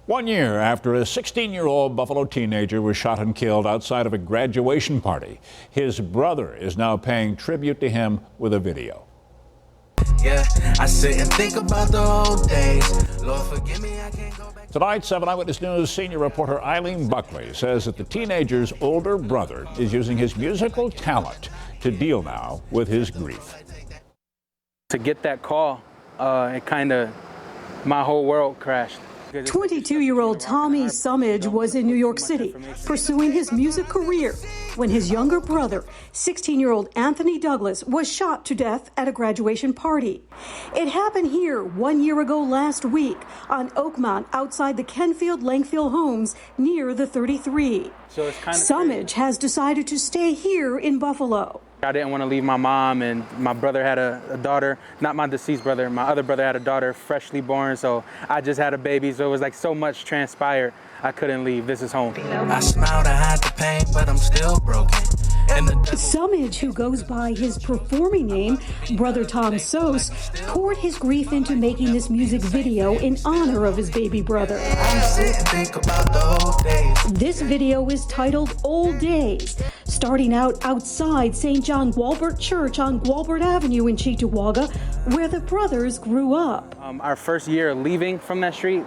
1 year after a 16-year-old Buffalo teenager was shot and killed outside of a graduation party, his brother is now paying tribute to him with a video. Yeah, I sit and think about the old days. Lord, forgive me, I can't go back. Tonight, 7 Eyewitness News senior reporter EILEEN Buckley says that the teenager's older brother is using his musical talent to deal now with his grief. To get that call, my whole world crashed. 22-year-old Tommy SUMMAGE was in New York City pursuing his music career when his younger brother, 16-year-old Anthony Douglas, was shot to death at a graduation party. It happened here 1 year ago last week on Oakmont outside the Kenfield-Langfield homes near the 33. So it's SUMMAGE has decided to stay here in Buffalo. I didn't want to leave my mom, and my brother had a daughter, not my deceased brother, my other brother had a daughter freshly born, so I just had a baby, so it was like so much transpired, I couldn't leave. This is home. I smiled, I had the pain, but I'm still broken. SUMMAGE, who goes by his performing name, Brother Tom Sos, poured his grief into making this music video in honor of his baby brother. I sit and think about the old days. This video is titled Old Days, starting out outside St. John Gualbert Church on Gualbert Avenue in Cheektowaga, where the brothers grew up. Our first year leaving from that street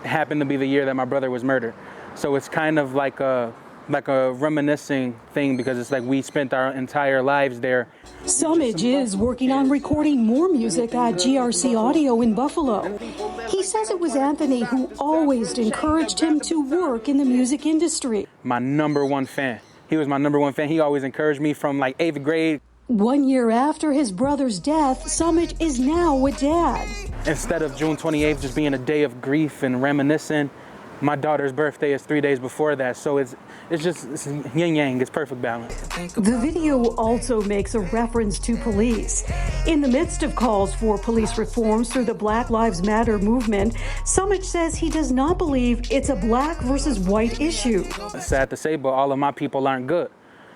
happened to be the year that my brother was murdered. So it's kind of like a reminiscing thing, because it's like we spent our entire lives there. SUMMAGE is working on recording more music at GRC Audio in Buffalo. He says it was Anthony who always encouraged him to work in the music industry. My #1 fan. He was my #1 fan. He always encouraged me from like 8th grade. 1 year after his brother's death, SUMMAGE is now a dad. Instead of June 28th just being a day of grief and reminiscing, my daughter's birthday is 3 days before that, so it's yin yang, it's perfect balance. The video also makes a reference to police. In the midst of calls for police reforms through the Black Lives Matter movement, SUMMAGE says he does not believe it's a black versus white issue. It's sad to say, but all of my people aren't good.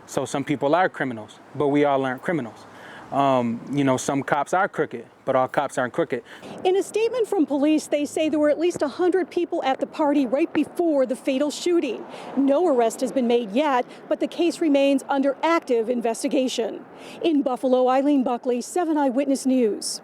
So some people are criminals, but we all aren't criminals. Some cops are crooked, but all cops aren't crooked. In a statement from police, they say there were at least 100 people at the party right before the fatal shooting. No arrest has been made yet, but the case remains under active investigation. In Buffalo, EILEEN Buckley, 7 Eyewitness News.